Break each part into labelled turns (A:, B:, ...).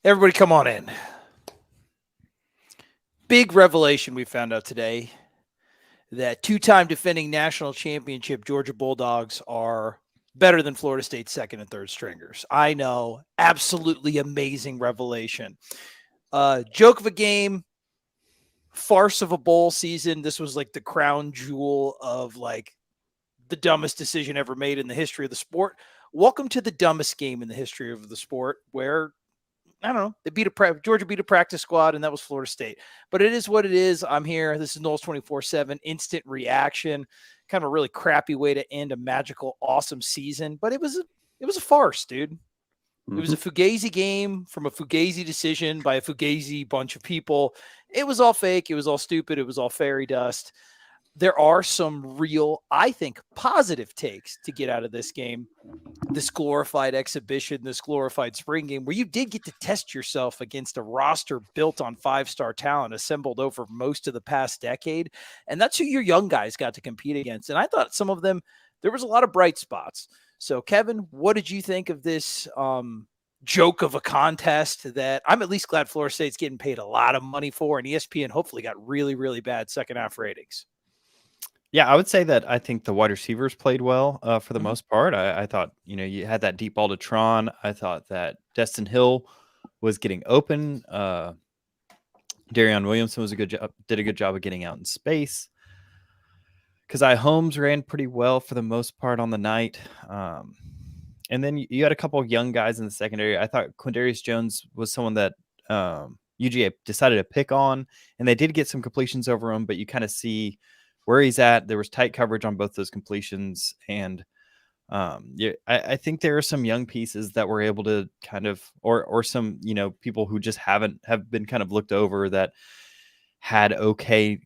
A: Everybody come on in. Big revelation we found out today that two-time defending national championship Georgia Bulldogs are better than Florida State's second and third stringers. I know, absolutely amazing revelation. Joke of a game, farce of a bowl season. This was like the crown jewel of like the dumbest decision ever made in the history of the sport. Welcome to the dumbest game in the history of the sport, where I don't know. Georgia beat a practice squad, and that was Florida State. But it is what it is. I'm here. This is Knowles 24/7 instant reaction. Kind of a really crappy way to end a magical, awesome season. But it was a farce, dude. It was a fugazi game from a fugazi decision by a fugazi bunch of people. It was all fake. It was all stupid. It was all fairy dust. There are some real, I think, positive takes to get out of this game. This glorified exhibition, this glorified spring game, where you did get to test yourself against a roster built on five-star talent assembled over most of the past decade. And that's who your young guys got to compete against. And I thought some of them, there was a lot of bright spots. So, Kevin, what did you think of this joke of a contest that I'm at least glad Florida State's getting paid a lot of money for, and ESPN hopefully got really, really bad second half ratings?
B: Yeah, I would say that I think the wide receivers played well for the most part. I thought, you had that deep ball to Tron. I thought that Destin Hill was getting open. Darion Williamson did a good job of getting out in space. Keziah Holmes ran pretty well for the most part on the night. And then you had a couple of young guys in the secondary. I thought Quindarius Jones was someone that UGA decided to pick on, and they did get some completions over him, but you kind of see where he's at. There was tight coverage on both those completions. And I think there are some young pieces that were able to kind of, or some, people who just have been kind of looked over that had okay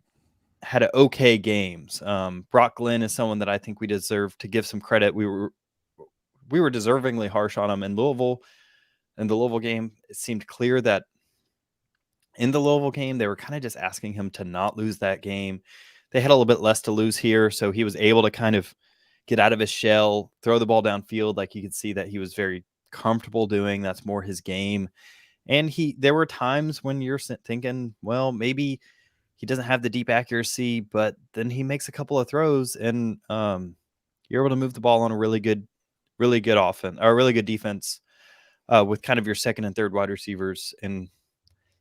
B: games. Brock Glenn is someone that I think we deserve to give some credit. We were deservingly harsh on him in Louisville. In the Louisville game, it seemed clear that in the Louisville game, they were kind of just asking him to not lose that game. They had a little bit less to lose here, so he was able to kind of get out of his shell, throw the ball downfield like you could see that he was very comfortable doing. That's more his game. And there were times when you're thinking, well, maybe he doesn't have the deep accuracy, but then he makes a couple of throws, and you're able to move the ball on a really good offense, or a really good defense with kind of your second and third wide receivers. And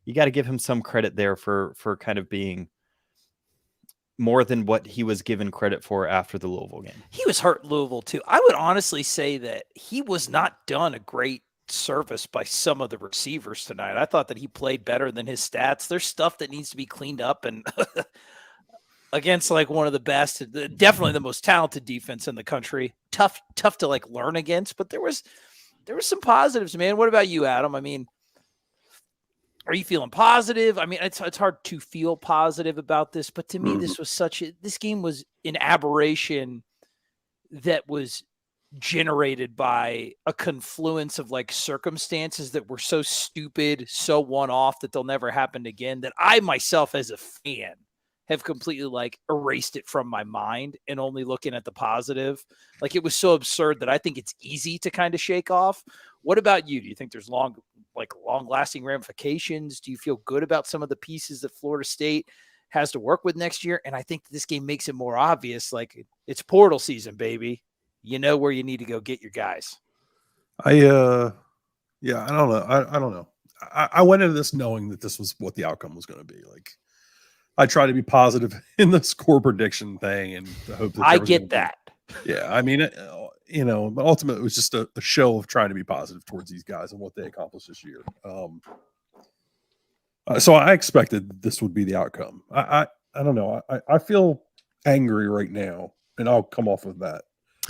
B: you got to give him some credit there for kind of being more than what he was given credit for after the Louisville game.
A: He was hurt in Louisville too. I would honestly say that he was not done a great service by some of the receivers tonight. I thought that he played better than his stats. There's stuff that needs to be cleaned up, and against like one of the best, definitely the most talented defense in the country. Tough to like learn against, but there was some positives, man. What about you, Adam? I mean, are you feeling positive? I mean, it's hard to feel positive about this, but to me, this game was an aberration that was generated by a confluence of like circumstances that were so stupid, so one-off that they'll never happen again, that I myself as a fan have completely like erased it from my mind and only looking at the positive. Like, it was so absurd that I think it's easy to kind of shake off. What about you? Do you think there's long-lasting ramifications? Do you feel good about some of the pieces that Florida State has to work with next year? And I think this game makes it more obvious. Like, it's portal season, baby. You know where you need to go get your guys.
C: I don't know. I don't know. I went into this knowing that this was what the outcome was going to be. Like, I try to be positive in the score prediction thing, and hope that
A: I get that.
C: Yeah, I mean, but ultimately it was just a show of trying to be positive towards these guys and what they accomplished this year. So I expected this would be the outcome. I don't know. I feel angry right now, and I'll come off of that.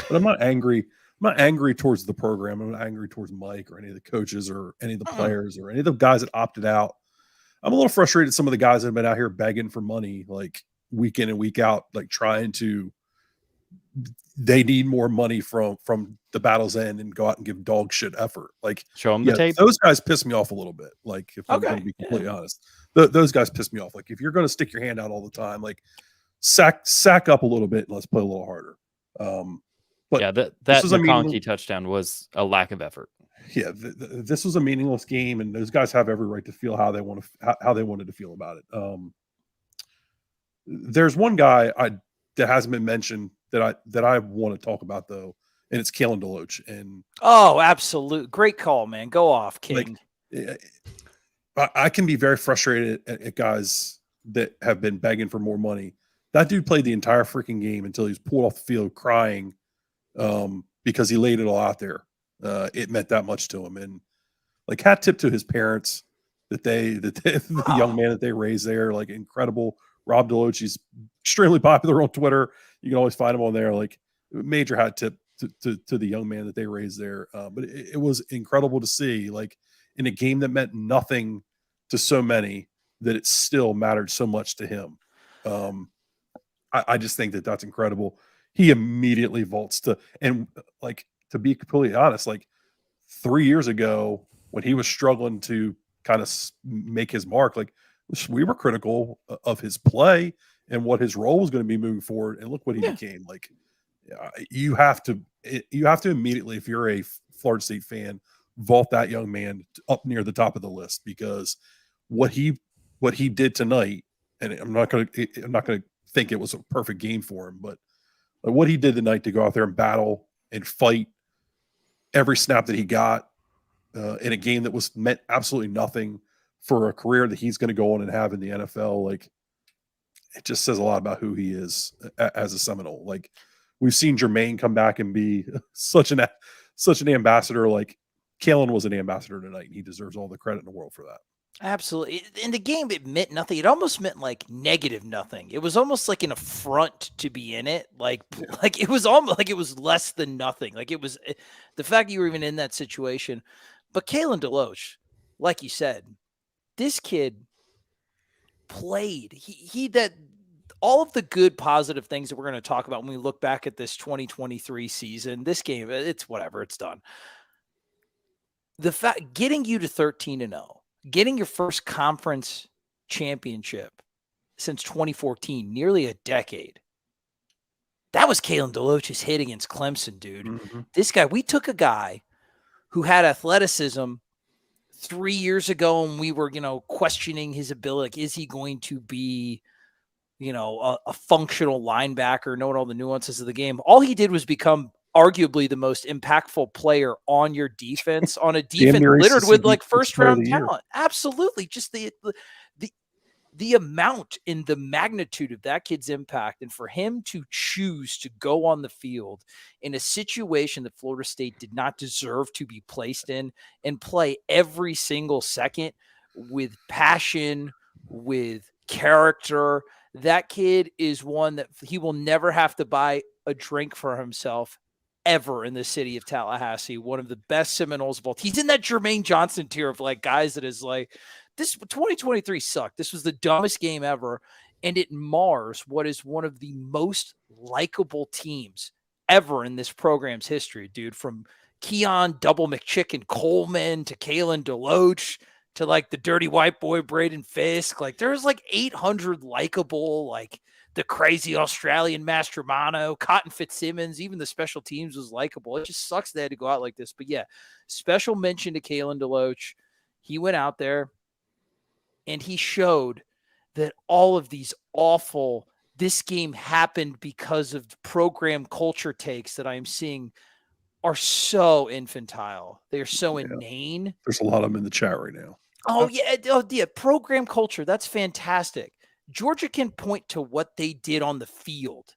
C: But I'm not angry. I'm not angry towards the program. I'm not angry towards Mike or any of the coaches or any of the players or any of the guys that opted out. I'm a little frustrated. Some of the guys that have been out here begging for money, like week in and week out, like they need more money from the battle's end and go out and give dog shit effort. Like,
B: show them the tape.
C: Those guys piss me off a little bit. Like, if I'm going to be completely honest, those guys piss me off. Like, if you're going to stick your hand out all the time, like sack up a little bit and let's play a little harder. But
B: yeah, that
C: this was a
B: McConkey touchdown was a lack of effort.
C: Yeah, this was a meaningless game, and those guys have every right to feel how they want to how they wanted to feel about it. There's one guy that hasn't been mentioned that I want to talk about though, and it's Kalen DeLoach. And
A: oh, absolute great call, man. Go off, King.
C: I can be very frustrated at guys that have been begging for more money. That dude played the entire freaking game until he was pulled off the field crying because he laid it all out there. It meant that much to him, and like hat tip to his parents the young man that they raised there, like incredible. Rob DeLoach, he's extremely popular on Twitter. You can always find him on there. Like major hat tip to the young man that they raised there. But it was incredible to see, like in a game that meant nothing to so many, that it still mattered so much to him. I just think that's incredible. He immediately vaults and like, to be completely honest, like 3 years ago when he was struggling to kind of make his mark, like we were critical of his play and what his role was going to be moving forward. And look what he became. Like you have to immediately, if you're a Florida State fan, vault that young man up near the top of the list, because what he did tonight, and I'm not going to think it was a perfect game for him, but like what he did tonight to go out there and battle and fight every snap that he got in a game that was meant absolutely nothing for a career that he's going to go on and have in the NFL. Like it just says a lot about who he is as a Seminole. Like we've seen Jermaine come back and be such an ambassador. Like Kalen was an ambassador tonight, and he deserves all the credit in the world for that.
A: Absolutely. In the game, it meant nothing. It almost meant like negative nothing. It was almost like an affront to be in it. Like it was almost like it was less than nothing. Like it was the fact that you were even in that situation. But Kalen DeLoach, like you said, this kid played. He that all of the good, positive things that we're going to talk about when we look back at this 2023 season, this game, it's whatever, it's done. The fact getting you to 13-0. Getting your first conference championship since 2014, nearly a decade. That was Kalen DeLoach's hit against Clemson, dude. Mm-hmm. This guy, we took a guy who had athleticism 3 years ago, and we were, questioning his ability. Like, is he going to be, a functional linebacker, knowing all the nuances of the game? All he did was become arguably the most impactful player on your defense, on a defense littered with like first round talent. Absolutely. Just the amount and the magnitude of that kid's impact. And for him to choose to go on the field in a situation that Florida State did not deserve to be placed in and play every single second with passion, with character, that kid is one that he will never have to buy a drink for himself ever in the city of Tallahassee. One of the best Seminoles of all. He's in that Jermaine Johnson tier of like guys that is like, this 2023 sucked. This was the dumbest game ever. And it mars what is one of the most likable teams ever in this program's history, dude. From Keon Double McChicken Coleman to Kalen DeLoach to like the dirty white boy Braden Fisk. Like there's like 800 likable, like the crazy Australian Mastromano, Cotton Fitzsimmons, even the special teams was likable. It just sucks they had to go out like this. But yeah, special mention to Kalen DeLoach. He went out there and he showed that all of these awful, this game happened because of program culture takes that I'm seeing are so infantile. They are so inane.
C: There's a lot of them in the chat right now.
A: Oh, yeah. Program culture. That's fantastic. Georgia can point to what they did on the field,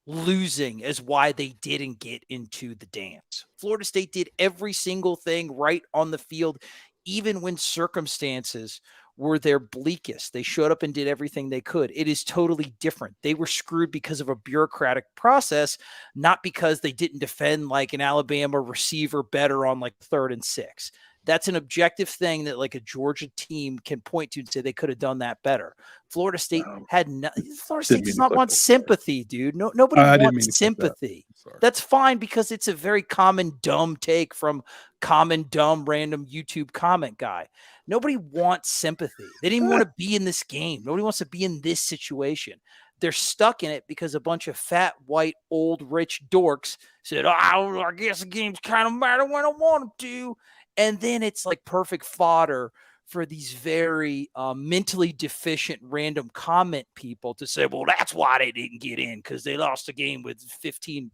A: losing as why they didn't get into the dance. Florida State did every single thing right on the field, even when circumstances were their bleakest. They showed up and did everything they could. It is totally different. They were screwed because of a bureaucratic process, not because they didn't defend like an Alabama receiver better on like 3rd and 6. That's an objective thing that like a Georgia team can point to and say they could have done that better. Florida State Florida State does not want sympathy, dude. Nobody wants sympathy. That's fine because it's a very common dumb take from common dumb random YouTube comment guy. Nobody wants sympathy. They didn't want to be in this game. Nobody wants to be in this situation. They're stuck in it because a bunch of fat, white, old, rich dorks said, I guess the game's kind of matter when I want them to. And then it's like perfect fodder for these very mentally deficient random comment people to say, well, that's why they didn't get in, because they lost a game with 15%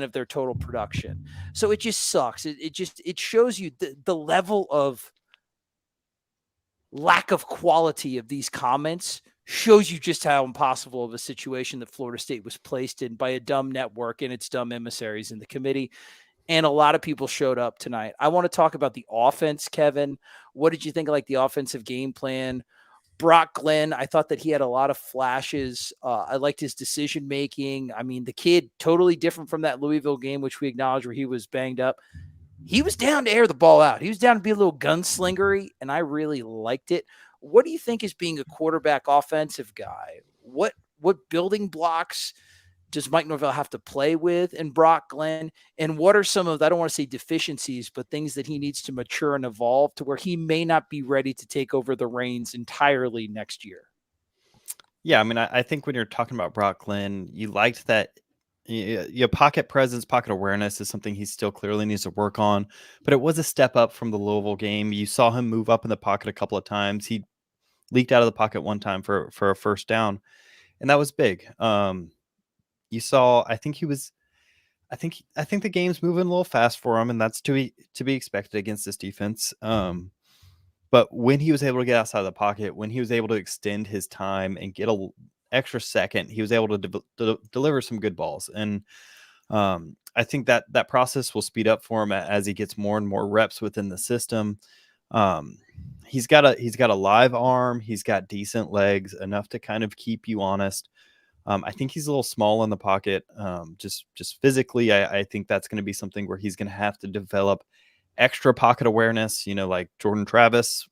A: of their total production. So it just sucks. It shows you the level of lack of quality of these comments, shows you just how impossible of a situation that Florida State was placed in by a dumb network and its dumb emissaries in the committee. And a lot of people showed up tonight. I want to talk about the offense, Kevin. What did you think of like the offensive game plan? Brock Glenn, I thought that he had a lot of flashes. I liked his decision making. I mean, the kid totally different from that Louisville game, which we acknowledged where he was banged up. He was down to air the ball out. He was down to be a little gunslingery, and I really liked it. What do you think is being a quarterback offensive guy? What building blocks does Mike Norvell have to play with in Brock Glenn? And what are some of, I don't want to say deficiencies, but things that he needs to mature and evolve to where he may not be ready to take over the reins entirely next year?
B: Yeah, I mean, I think when you're talking about Brock Glenn, you liked that your pocket presence, pocket awareness is something he still clearly needs to work on, but it was a step up from the Louisville game. You saw him move up in the pocket a couple of times. He leaked out of the pocket one time for a first down, and that was big. You saw, I think the game's moving a little fast for him, and that's to be expected against this defense. But when he was able to get outside of the pocket, when he was able to extend his time and get a extra second, he was able to deliver some good balls. And I think that process will speed up for him as he gets more and more reps within the system. He's got a live arm. He's got decent legs, enough to kind of keep you honest. I think he's a little small in the pocket. Just physically, I think that's going to be something where he's going to have to develop extra pocket awareness, like Jordan Travis,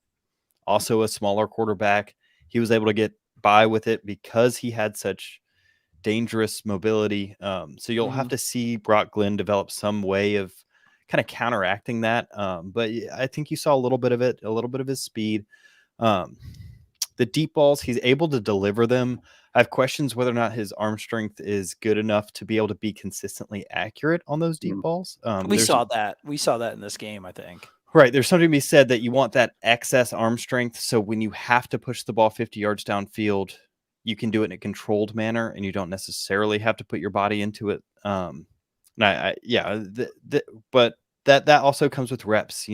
B: also a smaller quarterback. He was able to get by with it because he had such dangerous mobility. So you'll have to see Brock Glenn develop some way of kind of counteracting that. But I think you saw a little bit of it, a little bit of his speed. The deep balls, he's able to deliver them. I have questions whether or not his arm strength is good enough to be able to be consistently accurate on those deep balls.
A: We saw that in this game, I think.
B: Right. There's something to be said that you want that excess arm strength. So when you have to push the ball 50 yards downfield, you can do it in a controlled manner and you don't necessarily have to put your body into it. But that also comes with reps.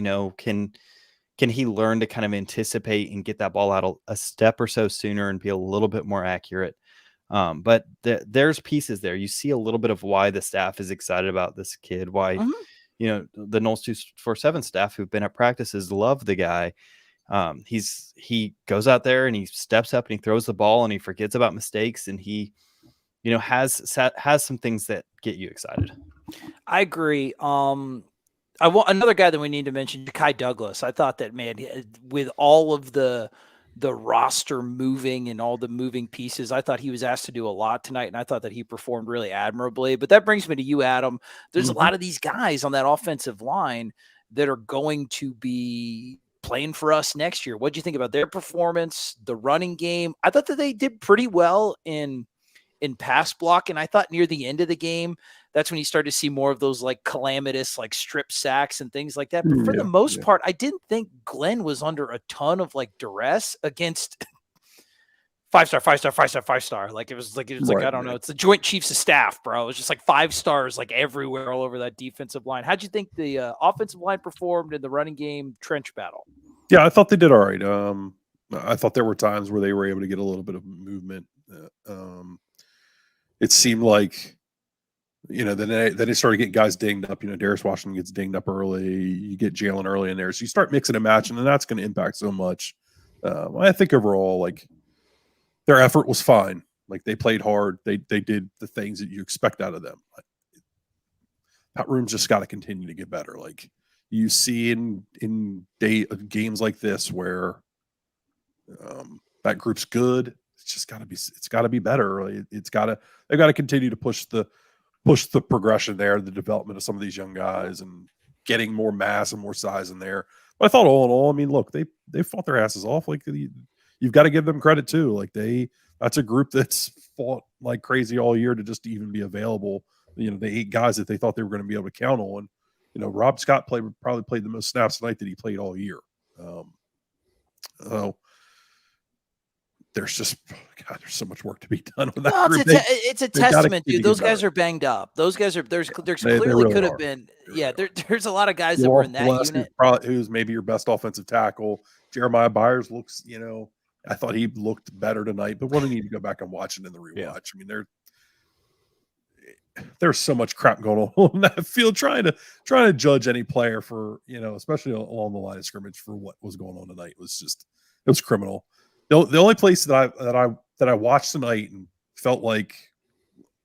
B: Can he learn to kind of anticipate and get that ball out a step or so sooner and be a little bit more accurate? But there's pieces there. You see a little bit of why the staff is excited about this kid, why, the Knowles 247 staff who've been at practices love the guy. He goes out there and he steps up and he throws the ball and he forgets about mistakes. And he, has some things that get you excited.
A: I agree. I want another guy that we need to mention, Ja'Kai Douglas. I thought that, man, with all of the roster moving and all the moving pieces, I thought he was asked to do a lot tonight, and I thought that he performed really admirably. But that brings me to you, Adam. There's a lot of these guys on that offensive line that are going to be playing for us next year. What do you think about their performance, the running game? I thought that they did pretty well in pass block, and I thought near the end of the game, that's when you start to see more of those like calamitous, like strip sacks and things like that. But for the most part, I didn't think Glenn was under a ton of like duress against 5-star. Like it was like, I don't know. It's the Joint Chiefs of Staff, bro. It was just like 5 stars, like everywhere, all over that defensive line. How'd you think the offensive line performed in the running game trench battle?
C: Yeah, I thought they did all right. I thought there were times where they were able to get a little bit of movement. It seemed like, then they started getting guys dinged up. Darius Washington gets dinged up early. You get Jalen early in there. So you start mixing and matching, and that's going to impact so much. I think overall, like, their effort was fine. Like, they played hard. They did the things that you expect out of them. Like, that room's just got to continue to get better. Like, you see in games like this where that group's good. It's just got to be better. They've got to continue to push the progression there, the development of some of these young guys and getting more mass and more size in there. But I thought all in all, I mean, look, they fought their asses off. Like, you've got to give them credit too. Like, they That's a group that's fought like crazy all year to just even be available. The 8 guys that they thought they were going to be able to count on. Rob Scott probably played the most snaps tonight that he played all year. So there's just there's so much work to be done with that
A: Well,
C: group.
A: it's a testament, dude. Those guys are banged up. Those guys are there's
C: They
A: clearly
C: really
A: could have
C: are.
A: been.
C: They really
A: Yeah,
C: are.
A: there's a lot of guys that were in that unit.
C: Who's maybe your best offensive tackle. Jeremiah Byers looks, I thought he looked better tonight, but we'll need to go back and watch it in the rewatch.
B: Yeah.
C: I mean, there's so much crap going on in that field. Trying to judge any player for, especially along the line of scrimmage for what was going on tonight it was criminal. The only place that I watched tonight and felt like,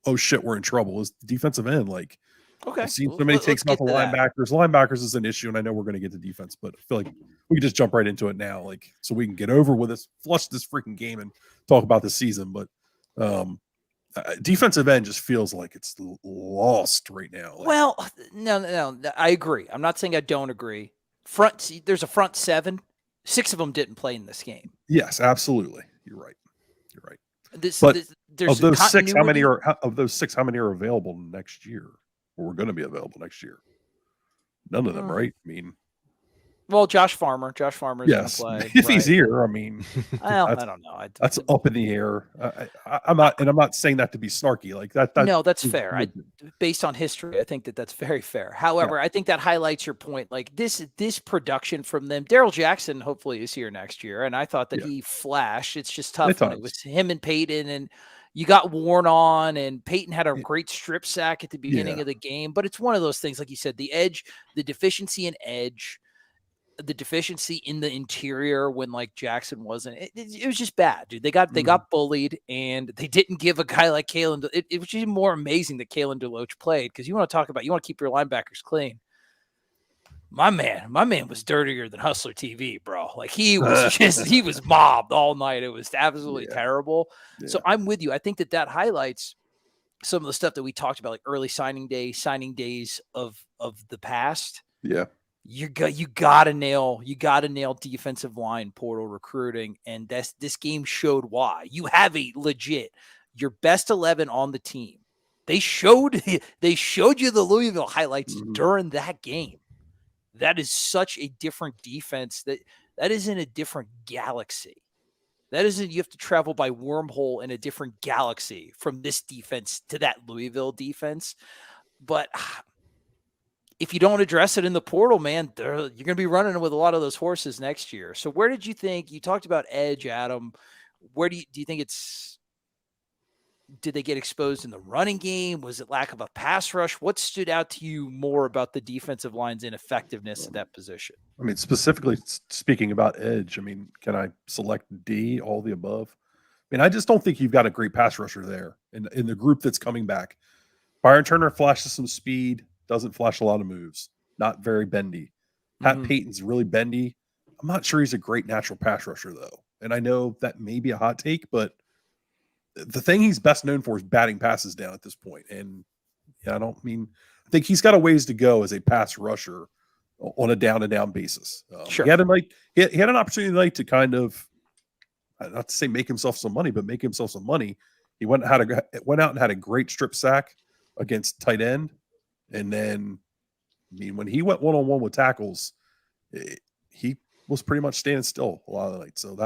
C: oh shit, we're in trouble is the defensive end. Like,
A: Okay,
C: I've seen so many takes off the linebackers. Linebackers is an issue, and I know we're going to get to defense, but I feel like we can just jump right into it now, like so we can get over with this, flush this freaking game, and talk about the season. But defensive end just feels like it's lost right now. Like,
A: Well, no, I agree. I'm not saying I don't agree. There's a front 7. 6 of them didn't play in this game.
C: yes, absolutely, you're right.
A: There's
C: Of those six, how many
A: continuity.
C: how many are available next year? Or we're going to be available next year? None of them, right? I mean,
A: Well, Josh Farmer is going to
C: yes,
A: play.
C: if he's here. I mean,
A: Well, I don't know.
C: that's up in the air. I'm not saying that to be snarky. Like that.
A: No, that's fair. Based on history, I think that's very fair. However, I think that highlights your point. Like this production from them. Daryl Jackson hopefully is here next year, and I thought that he flashed. It's just tough when it was him and Peyton, and you got worn on, and Peyton had a great strip sack at the beginning of the game. But it's one of those things, like you said, the deficiency in edge. The deficiency in the interior when like Jackson wasn't, it was just bad, dude. They got bullied, and they didn't give a guy like Kalen. It was even more amazing that Kalen DeLoach played, because you want to keep your linebackers clean. My man was dirtier than Hustler TV, bro. Like he was mobbed all night. It was absolutely terrible. Yeah. So I'm with you. I think that highlights some of the stuff that we talked about, like early signing days of the past.
C: Yeah.
A: You gotta nail defensive line portal recruiting, and this game showed why. You have your best 11 on the team. They showed you the Louisville highlights during that game. That is such a different defense. That is in a different galaxy. You have to travel by wormhole in a different galaxy from this defense to that Louisville defense. But if you don't address it in the portal, man, you're going to be running with a lot of those horses next year. So where did you think, you talked about edge, Adam, where do you think did they get exposed in the running game? Was it lack of a pass rush? What stood out to you more about the defensive line's ineffectiveness at that position?
C: I mean, specifically speaking about edge, I mean, can I select D, all the above? I mean, I just don't think you've got a great pass rusher there in the group that's coming back. Byron Turner flashes some speed, doesn't flash a lot of moves, not very bendy. Pat Payton's really bendy. I'm not sure he's a great natural pass rusher, though. And I know that may be a hot take, but the thing he's best known for is batting passes down at this point. And I think he's got a ways to go as a pass rusher on a down-to-down basis.
A: Sure.
C: He had an opportunity tonight to kind of, not to say make himself some money, but make himself some money. He went out and had a great strip sack against tight end. And then, I mean, when he went one-on-one with tackles, he was pretty much standing still a lot of the night. So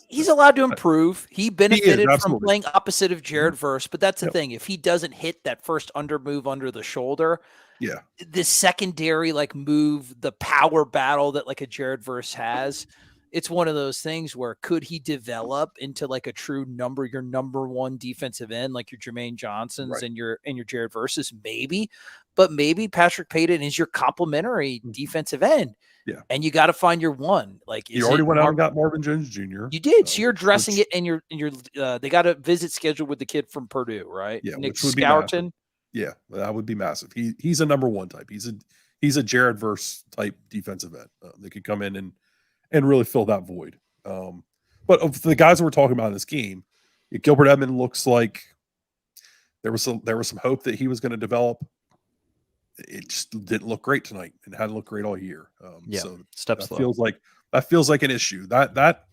A: he's allowed to improve. He benefited from playing opposite of Jared Verse, but that's the thing. If he doesn't hit that first move under the shoulder, the secondary move, the power battle that like a Jared Verse has, it's one of those things where could he develop into like a true your number one defensive end, like your Jermaine Johnsons and your Jared Verses, maybe, but maybe Patrick Payton is your complementary defensive end.
C: Yeah.
A: And you got to find your one. Like
C: you already went out and got Marvin Jones Jr.
A: You did. So you're addressing it, and they got a visit scheduled with the kid from Purdue, right?
C: Yeah.
A: Nick Scourton.
C: Yeah, that would be massive. He's a number one type. He's a Jared Verse type defensive end. They could come in and really fill that void. But of the guys that we're talking about in this game, Gilbert Edmond looks like there was some hope that he was going to develop. It just didn't look great tonight, and hadn't looked great all year. So
B: steps
C: that feels like an issue. That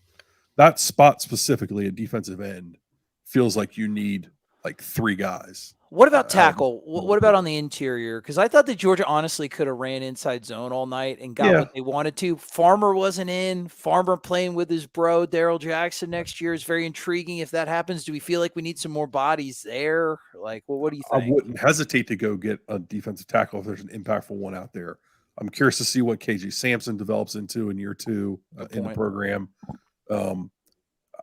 C: spot specifically, a defensive end, feels like you need like 3 guys.
A: What about
C: out of
A: tackle?
C: the
A: What about
C: board.
A: on the interior? Because I thought that Georgia honestly could have ran inside zone all night and got
C: Yeah.
A: what they wanted to. Farmer wasn't in. Farmer playing with his bro, Daryl Jackson, next year is very intriguing. If that happens, do we feel like we need some more bodies there? Like, well, what do you
C: I
A: think?
C: wouldn't hesitate to go get a defensive tackle if there's an impactful one out there. I'm curious to see what KJ Sampson develops into in year 2 in the
A: point.
C: program.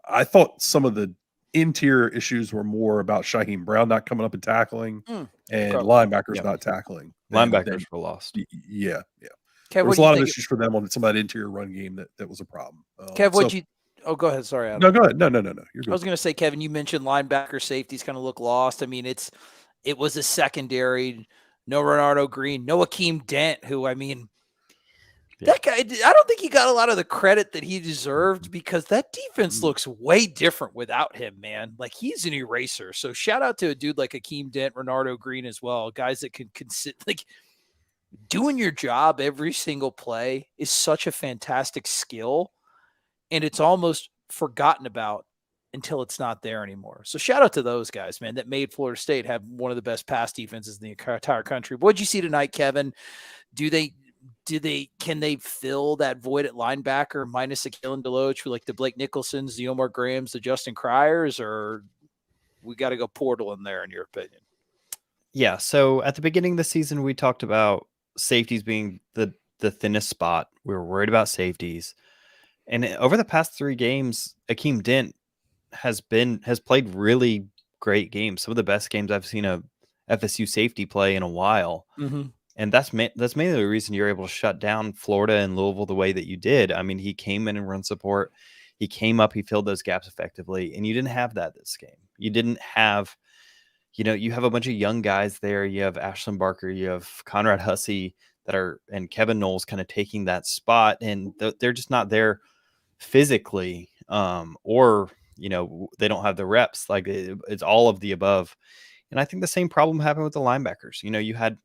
C: I thought some of the interior issues were more about Shaheem Brown not coming up and tackling and linebackers
B: Yep.
C: not tackling.
B: Linebackers were lost.
C: Yeah.
A: Kev,
C: There was
A: what
C: a lot
A: do
C: of
A: you think?
C: issues for them on some of that interior run game that was a problem.
A: Kev, what'd
C: so-
A: you? Oh, go ahead. Sorry, Adam.
C: No, go ahead. No. You're
A: I was
C: good.
A: going to say, Kevin, you mentioned linebacker safeties kind of look lost. I mean, it was a secondary. No Renardo Green, no Akeem Dent, who, I mean, that guy, I don't think he got a lot of the credit that he deserved because that defense looks way different without him, man. Like, he's an eraser. So shout out to a dude like Akeem Dent, Renardo Green as well. Guys that can like doing your job every single play is such a fantastic skill. And it's almost forgotten about until it's not there anymore. So shout out to those guys, man, that made Florida State have one of the best pass defenses in the entire country. What'd you see tonight, Kevin? Can they fill that void at linebacker minus the Kalen DeLoach with like the Blake Nicholsons, the Omar Grahams, the Justin Cryers, or we got to go portal in there in your opinion?
B: Yeah. So at the beginning of the season, we talked about safeties being the thinnest spot. We were worried about safeties. And over the past 3 games, Akeem Dent has played really great games. Some of the best games I've seen a FSU safety play in a while.
A: Mm-hmm.
B: And that's mainly the reason you're able to shut down Florida and Louisville the way that you did. I mean, he came in and run support. He came up, he filled those gaps effectively. And you didn't have that this game. You didn't have, you have a bunch of young guys there. You have Ashlyn Barker, you have Conrad Hussey and Kevin Knowles kind of taking that spot. And they're just not there physically, or they don't have the reps. Like it's all of the above. And I think the same problem happened with the linebackers. You had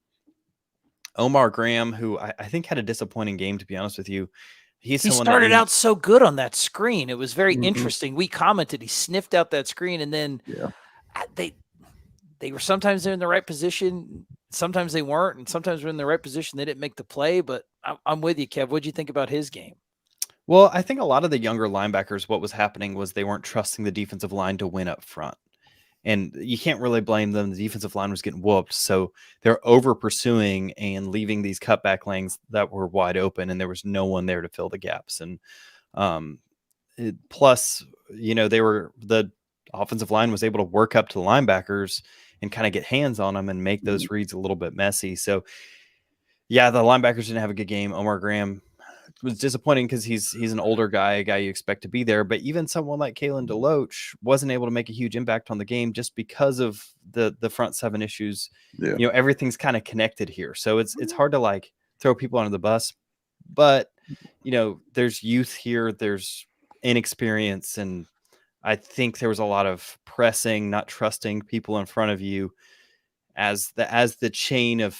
B: Omar Graham, who I think had a disappointing game, to be honest with you. He
A: started out so good on that screen. It was very interesting. We commented, he sniffed out that screen, and then they were sometimes they're in the right position, sometimes they weren't, and sometimes they're in the right position. They didn't make the play, but I'm with you, Kev. What'd you think about his game?
B: Well, I think a lot of the younger linebackers, what was happening was they weren't trusting the defensive line to win up front. And you can't really blame them. The defensive line was getting whooped. So they're over pursuing and leaving these cutback lanes that were wide open, and there was no one there to fill the gaps. And plus, the offensive line was able to work up to the linebackers and kind of get hands on them and make those reads a little bit messy. So, yeah, the linebackers didn't have a good game. Omar Graham was disappointing because he's an older guy, a guy you expect to be there. But even someone like Kalen DeLoach wasn't able to make a huge impact on the game just because of the front 7 issues.
C: Yeah.
B: Everything's kind of connected here. So it's hard to like throw people under the bus. But, there's youth here, there's inexperience. And I think there was a lot of pressing, not trusting people in front of you as the chain of,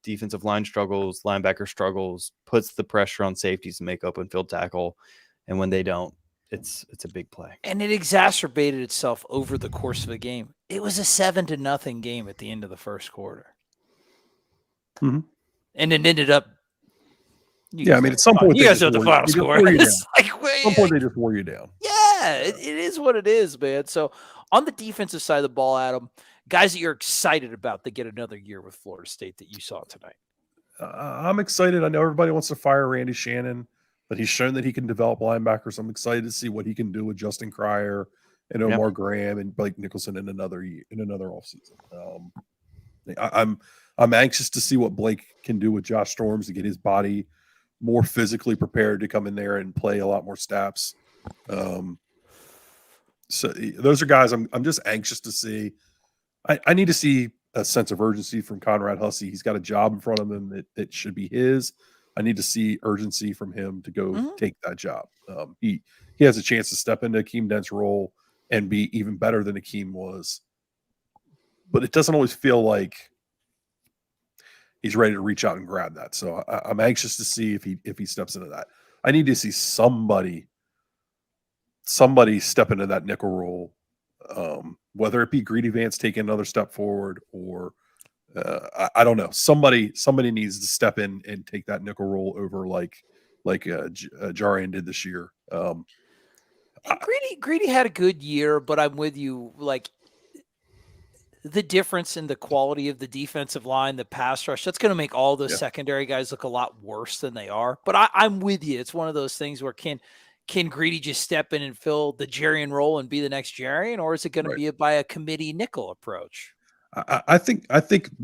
B: defensive line struggles, linebacker struggles, puts the pressure on safeties to make open field tackle. And when they don't, it's a big play.
A: And it exacerbated itself over the course of a game. It was a 7-0 game at the end of the first quarter.
C: Mm-hmm.
A: And it ended up.
C: At some point,
A: you guys know the final score.
C: At some point, they just wore you down.
A: Yeah, it is what it is, man. So on the defensive side of the ball, Adam, guys that you're excited about to get another year with Florida State that you saw tonight.
C: I'm excited. I know everybody wants to fire Randy Shannon, but he's shown that he can develop linebackers. I'm excited to see what he can do with Justin Cryer and Omar Graham and Blake Nicholson in another offseason. I'm anxious to see what Blake can do with Josh Storms to get his body more physically prepared to come in there and play a lot more snaps. So those are guys I'm just anxious to see. I need to see a sense of urgency from Conrad Hussey. He's got a job in front of him that should be his. I need to see urgency from him to go take that job. He has a chance to step into Akeem Dent's role and be even better than Akeem was. But it doesn't always feel like he's ready to reach out and grab that. So I'm anxious to see if he steps into that. I need to see somebody step into that nickel role Whether it be Greedy Vance taking another step forward or I don't know. Somebody needs to step in and take that nickel role over like Jarian did this year.
A: And Greedy had a good year, but I'm with you. Like the difference in the quality of the defensive line, the pass rush, that's going to make all those secondary guys look a lot worse than they are. But I'm with you. It's one of those things where can Greedy just step in and fill the Jarian role and be the next Jarian, or is it going to be by a committee nickel approach?
C: I think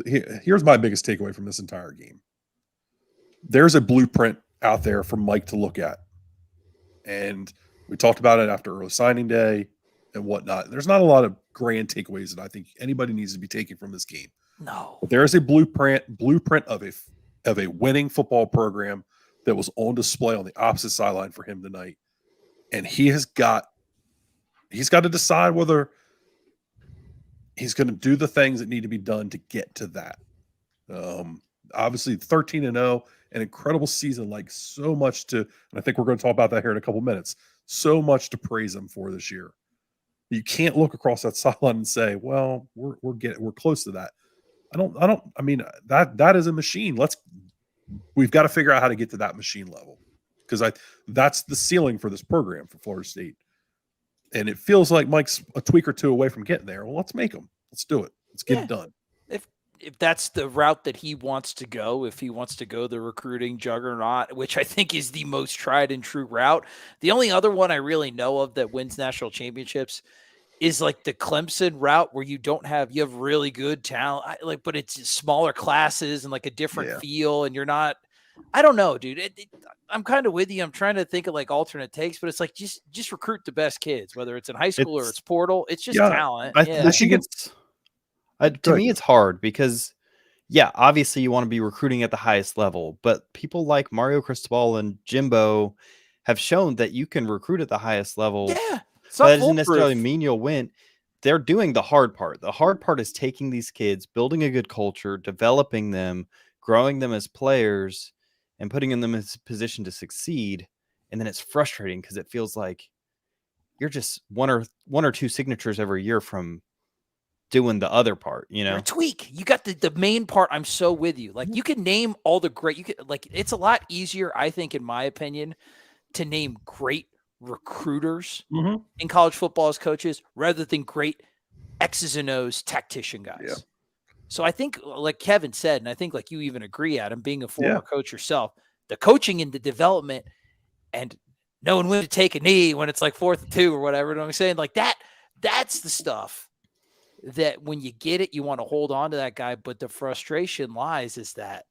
C: here's my biggest takeaway from this entire game. There's a blueprint out there for Mike to look at. And we talked about it after early signing day and whatnot. There's not a lot of grand takeaways that I think anybody needs to be taking from this game.
A: No.
C: But there is a blueprint of a winning football program that was on display on the opposite sideline for him tonight. And he's got to decide whether he's going to do the things that need to be done to get to that. Obviously 13-0, an incredible season, like so much to, and I think we're going to talk about that here in a couple minutes, so much to praise him for this year. You can't look across that sideline and say, well, we're close to that. I mean, that is a machine. We've got to figure out how to get to that machine level, because that's the ceiling for this program for Florida State. And it feels like Mike's a tweak or two away from getting there. Well, let's make him. Let's do it. Let's get it done.
A: If that's the route that he wants to go, if he wants to go the recruiting juggernaut, which I think is the most tried and true route. The only other one I really know of that wins national championships is like the Clemson route, where you have really good talent, but it's smaller classes and like a different feel. And you're not, I don't know, dude. I'm kind of with you. I'm trying to think of like alternate takes, but it's like just recruit the best kids, whether it's in high school or it's portal. It's just talent.
B: I think it's to me, it's hard because, obviously you want to be recruiting at the highest level, but people like Mario Cristobal and Jimbo have shown that you can recruit at the highest level.
A: Yeah.
B: That doesn't necessarily mean you'll win. They're doing the hard part. The hard part is taking these kids, building a good culture, developing them, growing them as players, and putting them in a position to succeed. And then it's frustrating because it feels like you're just one or two signatures every year from doing the other part,
A: You're a tweak. You got the main part. I'm so with you. Like you can name all the great, it's a lot easier, I think, in my opinion, to name great recruiters in college football as coaches rather than great X's and O's tactician guys. Yeah. So I think, like Kevin said, and I think like you even agree, Adam, being a former coach yourself, the coaching and the development and knowing when to take a knee when it's like 4th and 2 or whatever. You know what I'm saying? Like that's the stuff that when you get it, you want to hold on to that guy. But the frustration lies is that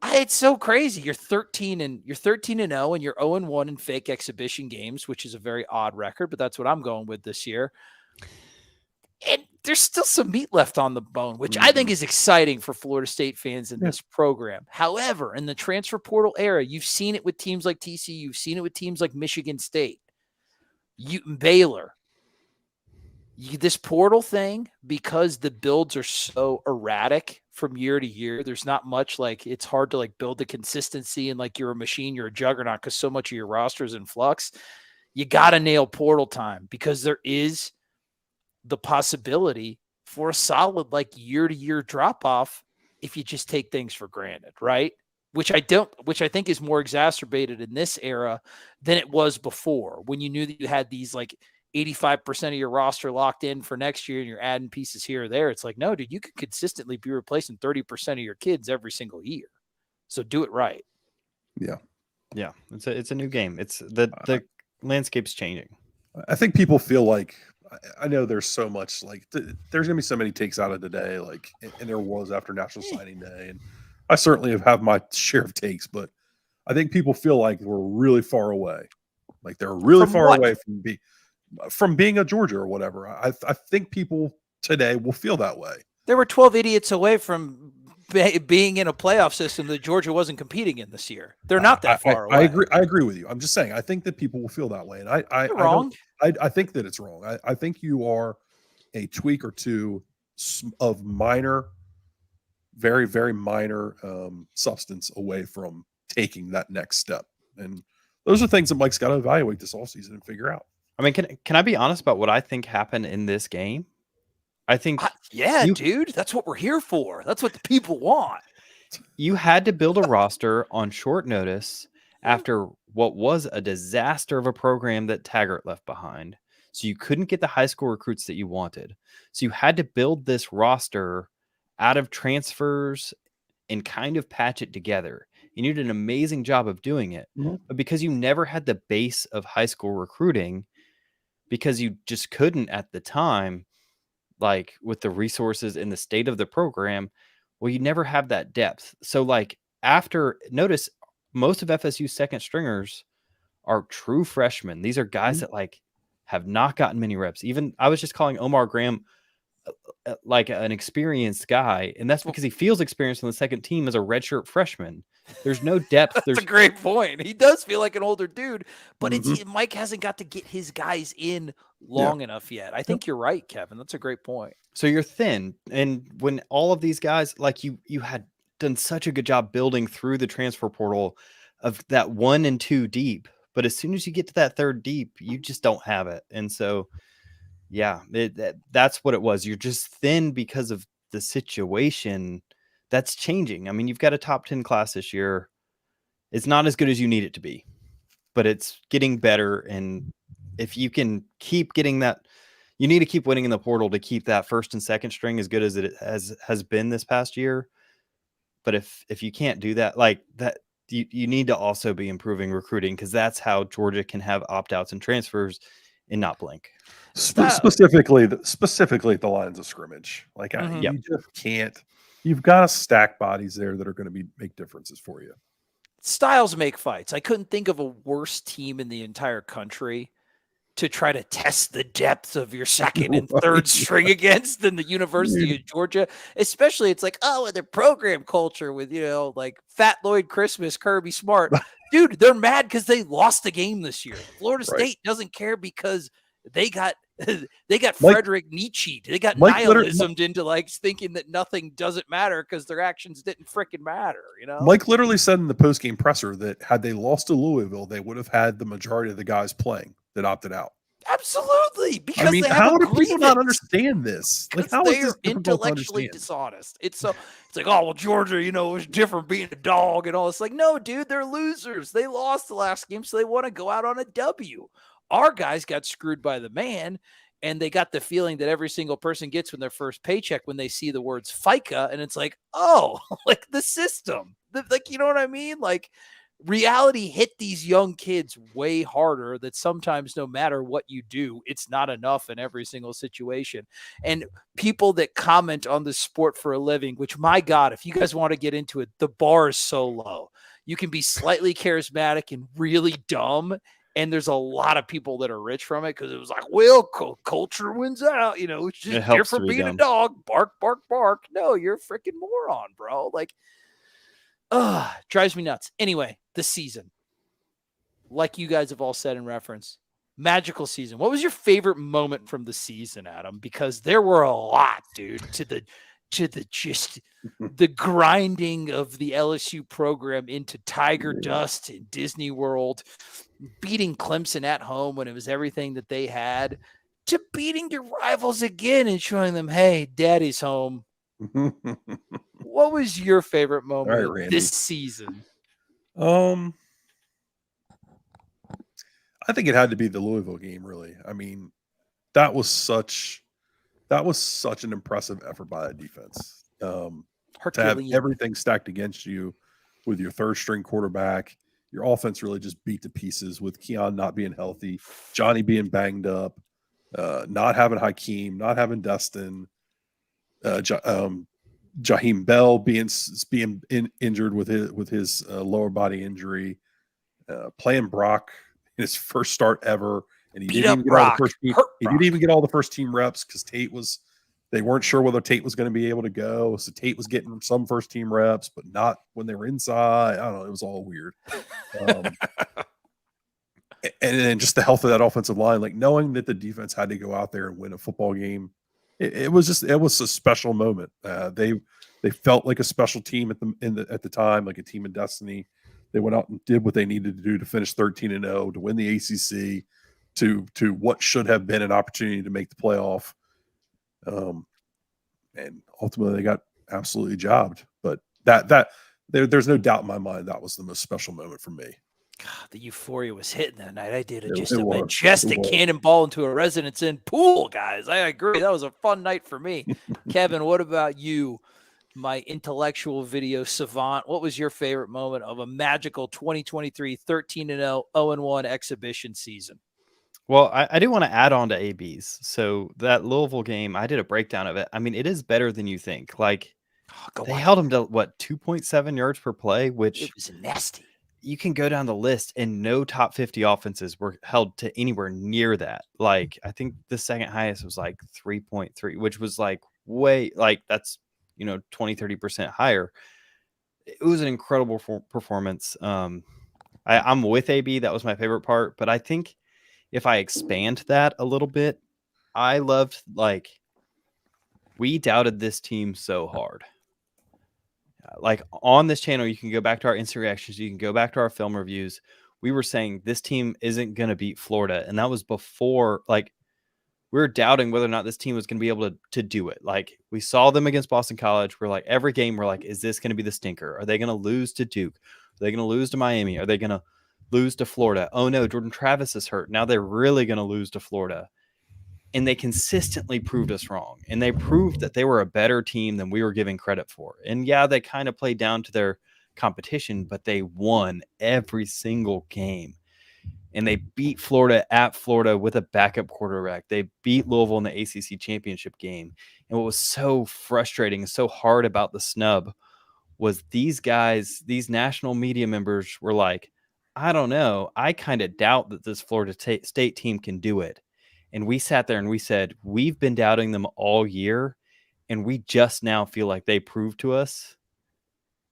A: it's so crazy. You're 13-0 and you're 0-1 in fake exhibition games, which is a very odd record, but that's what I'm going with this year. And there's still some meat left on the bone, which I think is exciting for Florida State fans in this program. However, in the transfer portal era, you've seen it with teams like TCU, you've seen it with teams like Michigan State, Baylor. This portal thing, because the builds are so erratic from year to year, there's not much, like it's hard to like build the consistency and like you're a machine, you're a juggernaut because so much of your roster is in flux. You got to nail portal time because there is the possibility for a solid like year to year drop off if you just take things for granted, right? Which I think is more exacerbated in this era than it was before, when you knew that you had these like 85% of your roster locked in for next year and you're adding pieces here or there. It's like, no, dude, you could consistently be replacing 30% of your kids every single year. So do it right.
C: Yeah.
B: Yeah. It's a new game. It's the landscape's changing.
C: I think people feel like, I know there's so much like there's going to be so many takes out of today, like, and there was after National Signing Day. And I certainly have my share of takes, but I think people feel like we're really far away. Like they're really far away from being a Georgia or whatever. I think people today will feel that way.
A: There were 12 idiots away from being in a playoff system that Georgia wasn't competing in this year. They're not that far away.
C: I agree with you. I'm just saying, I think that people will feel that way. And
A: You're wrong.
C: I think that it's wrong. I think you are a tweak or two of minor, very, very minor substance away from taking that next step. And those are things that Mike's got to evaluate this offseason and figure out.
B: I mean, can I be honest about what I think happened in this game? I think
A: dude, that's what we're here for. That's what the people want.
B: You had to build a roster on short notice after what was a disaster of a program that Taggart left behind. So you couldn't get the high school recruits that you wanted. So you had to build this roster out of transfers and kind of patch it together. You did an amazing job of doing it.
C: Mhm.
B: But because you never had the base of high school recruiting, because you just couldn't at the time, like with the resources and the state of the program, well, you never have that depth. So like notice most of FSU's second stringers are true freshmen. These are guys that like have not gotten many reps. Even I was just calling Omar Graham like an experienced guy, and that's because he feels experienced on the second team as a redshirt freshman. There's no depth.
A: That's a great point. He does feel like an older dude, but
C: Mhm.
A: Mike hasn't got to get his guys in long enough yet. I think you're right, Kevin. That's a great point.
B: So you're thin, and when all of these guys, like you had done such a good job building through the transfer portal of that 1 and 2 deep, but as soon as you get to that third deep, you just don't have it. And so, yeah, that's what it was. You're just thin because of the situation that's changing. I mean, you've got a top 10 class this year. It's not as good as you need it to be, but it's getting better. And if you can keep getting that, you need to keep winning in the portal to keep that first and second string as good as it has been this past year. But if you can't do that, like that, you need to also be improving recruiting, because that's how Georgia can have opt-outs and transfers and not blink.
C: Specifically at the lines of scrimmage. Like
A: Mhm.
C: you just can't. You've got to stack bodies there that are going to make differences for you.
A: Styles make fights. I couldn't think of a worse team in the entire country to try to test the depth of your second and third string against than the University of Georgia. Especially, it's like, oh, and their program culture with, like Fat Lloyd Christmas, Kirby Smart. Dude, they're mad because they lost the game this year. Florida State doesn't care because they got Frederick Nietzsche. They got nihilismed into like thinking that nothing doesn't matter because their actions didn't freaking matter.
C: Mike literally said in the post-game presser that had they lost to Louisville, they would have had the majority of the guys playing that opted out.
A: Absolutely, because
C: I mean,
A: they have
C: how
A: a
C: do
A: grievance.
C: people not understand this? Like, how is this difficult to
A: intellectually
C: understand?
A: dishonest? It's like, oh well, Georgia, it was different being a dog and all. It's like, no, dude, they're losers. They lost the last game, so they want to go out on a W. Our guys got screwed by the man, and they got the feeling that every single person gets when their first paycheck when they see the words FICA, and it's like, oh, like the system, like, you know what I mean, like. Reality hit these young kids way harder that sometimes no matter what you do, it's not enough in every single situation. And people that comment on the sport for a living, which, my God, if you guys want to get into it, the bar is so low. You can be slightly charismatic and really dumb. And there's a lot of people that are rich from it because it was like, well, culture wins out. It's just different being a dog. Bark, bark, bark. No, you're a freaking moron, bro. Like, drives me nuts. Anyway, the season, like you guys have all said in reference, magical season. What was your favorite moment from the season, Adam? Because there were a lot, dude, to the just the grinding of the LSU program into Tiger dust in Disney World, beating Clemson at home when it was everything that they had, to beating your rivals again and showing them, hey, daddy's home. What was your favorite moment of this season?
C: I think it had to be the Louisville game, really. I mean, that was such an impressive effort by that defense. To have everything stacked against you with your third string quarterback, your offense really just beat to pieces with Keon not being healthy, Johnny being banged up, not having Hakeem, not having Dustin, Jaheim Bell being injured with his lower body injury, playing Brock in his first start ever, and he didn't even get all the first team reps because they weren't sure whether Tate was going to be able to go. So Tate was getting some first team reps, but not when they were inside. I don't know. It was all weird. And then just the health of that offensive line, like knowing that the defense had to go out there and win a football game. It was a special moment. They felt like a special team at the time, like a team in destiny. They went out and did what they needed to do to finish 13-0, to win the ACC, to what should have been an opportunity to make the playoff. And ultimately they got absolutely jobbed. But there's no doubt in my mind that was the most special moment for me.
A: God, the euphoria was hitting that night. I did
C: It
A: a
C: was.
A: majestic cannonball into a Residence Inn pool, guys. I agree. That was a fun night for me. Kevin, what about you, my intellectual video savant? What was your favorite moment of a magical 2023 13-0, 0-1 exhibition season?
B: Well, I do want to add on to AB's. So that Louisville game, I did a breakdown of it. I mean, it is better than you think. Like, they held him to, what, 2.7 yards per play, which
A: it was nasty.
B: You can go down the list and no top 50 offenses were held to anywhere near that. Like, I think the second highest was like 3.3, which was like way, like that's, 20-30% higher. It was an incredible performance. I'm with AB. That was my favorite part. But I think if I expand that a little bit, I loved, like, we doubted this team so hard. Like, on this channel, you can go back to our instant reactions. You can go back to our film reviews. We were saying this team isn't going to beat Florida. And that was before, like, we were doubting whether or not this team was going to be able to do it. Like, we saw them against Boston College. We're like, every game, we're like, is this going to be the stinker? Are they going to lose to Duke? Are they going to lose to Miami? Are they going to lose to Florida? Oh, no, Jordan Travis is hurt. Now they're really going to lose to Florida. And they consistently proved us wrong. And they proved that they were a better team than we were giving credit for. And yeah, they kind of played down to their competition, but they won every single game. And they beat Florida at Florida with a backup quarterback. They beat Louisville in the ACC championship game. And what was so frustrating and so hard about the snub was these guys, these national media members were like, I don't know. I kind of doubt that this Florida State team can do it. And we sat there and we said, we've been doubting them all year, and we just now feel like they proved to us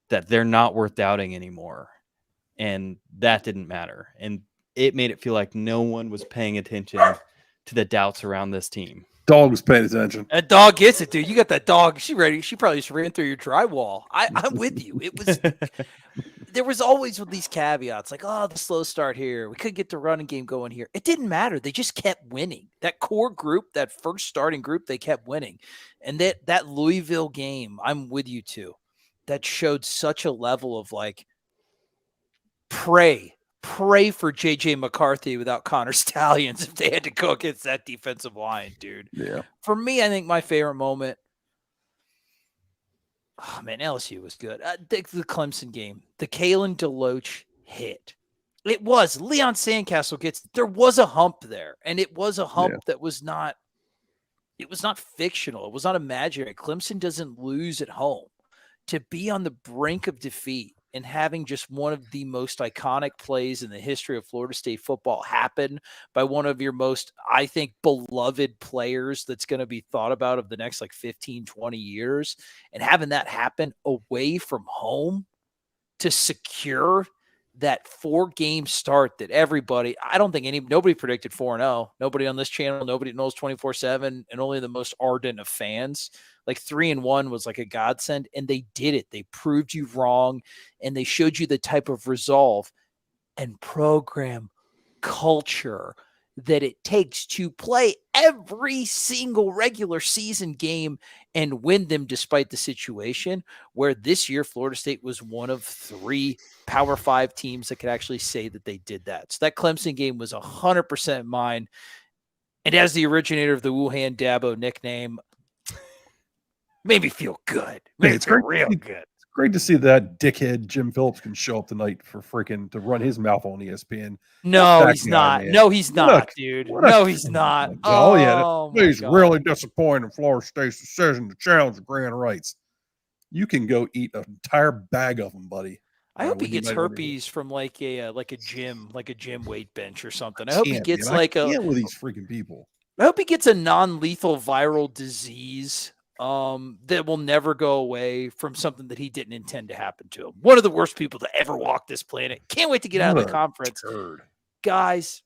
B: that they're not worth doubting anymore. And that didn't matter. And it made it feel like no one was paying attention to the doubts around this team.
C: Dog was paying attention.
A: A dog gets it, dude. You got that dog. She ready. She probably just ran through your drywall. I'm with you. It was there was always with these caveats like, oh, the slow start here. We couldn't get the running game going here. It didn't matter. They just kept winning. That core group, that first starting group, they kept winning. And that Louisville game, I'm with you too. That showed such a level of like pray for JJ McCarthy without Connor Stallions if they had to go against that defensive line, dude.
C: Yeah.
A: For me, I think my favorite moment, oh man, LSU was good. The Clemson game, the Kalen DeLoach hit. It was Leon Sandcastle there was a hump there, and it was a hump that was not, it was not fictional. It was not imaginary. Clemson doesn't lose at home. To be on the brink of defeat and having just one of the most iconic plays in the history of Florida State football happen by one of your most, I think, beloved players that's going to be thought about of the next like 15, 20 years, and having that happen away from home to secure that 4-game start that I don't think nobody predicted 4-0. Nobody on this channel, nobody knows 24/7, and only the most ardent of fans. Like 3-1 was like a godsend, and they did it. They proved you wrong, and they showed you the type of resolve and program culture that it takes to play every single regular season game and win them despite the situation, where this year Florida State was one of 3 Power 5 teams that could actually say that they did that. So that Clemson game was 100% mine. And as the originator of the Wuhan Dabo nickname, made me feel good. Made me feel real good.
C: It's great to see that dickhead Jim Phillips can show up tonight for to run his mouth on ESPN.
A: No, he's not. Man. No, he's not, dude. No, he's not.
C: Oh, yeah. He's really disappointed in Florida State's decision to challenge the grand rights. You can go eat an entire bag of them, buddy.
A: I hope he gets herpes from like a gym weight bench or something. I hope he gets
C: with these freaking people.
A: I hope he gets a non-lethal viral disease that will never go away from something that he didn't intend to happen to him. One of the worst people to ever walk this planet. Can't wait to get out of the conference. Guys,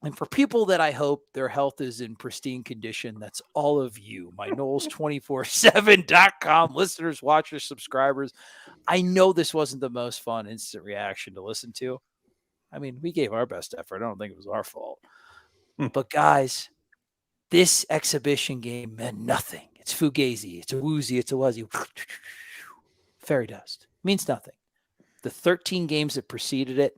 A: and for people that I hope their health is in pristine condition, that's all of you, my Knowles247.com listeners, watchers, subscribers. I know this wasn't the most fun instant reaction to listen to. I mean, we gave our best effort. I don't think it was our fault. But guys, this exhibition game meant nothing. It's fugazi. It's a woozy. It's a wuzzy. Fairy dust. Means nothing. The 13 games that preceded it,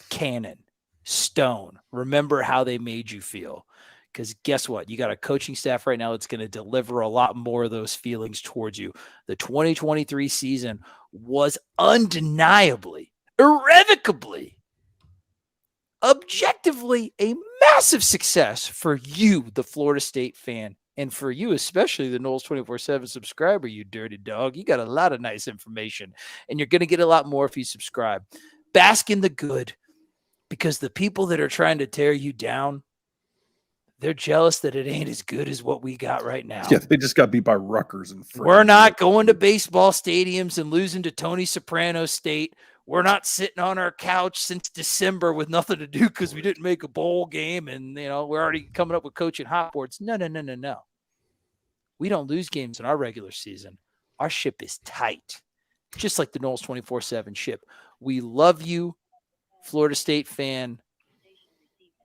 A: cannon, stone. Remember how they made you feel. Because guess what? You got a coaching staff right now that's going to deliver a lot more of those feelings towards you. The 2023 season was undeniably, irrevocably, objectively a massive success for you, the Florida State fan, and for you, especially the Knowles 24/7 subscriber, you dirty dog. You got a lot of nice information, and you're going to get a lot more if you subscribe. Bask in the good, because the people that are trying to tear you down, they're jealous that it ain't as good as what we got right now.
C: Yeah, they just got beat by Rutgers and
A: We're not going to baseball stadiums and losing to Tony Soprano State. We're not sitting on our couch since December with nothing to do because we didn't make a bowl game and, we're already coming up with coaching hot boards. No. We don't lose games in our regular season. Our ship is tight, just like the Knowles 24/7 ship. We love you, Florida State fan,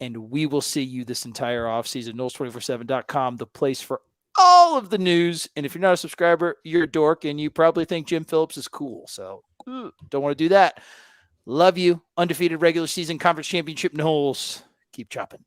A: and we will see you this entire offseason. Knowles247.com, the place for all of the news. And if you're not a subscriber, you're a dork, and you probably think Jim Phillips is cool. So don't want to do that. Love you. Undefeated regular season conference championship Knowles. Keep chopping.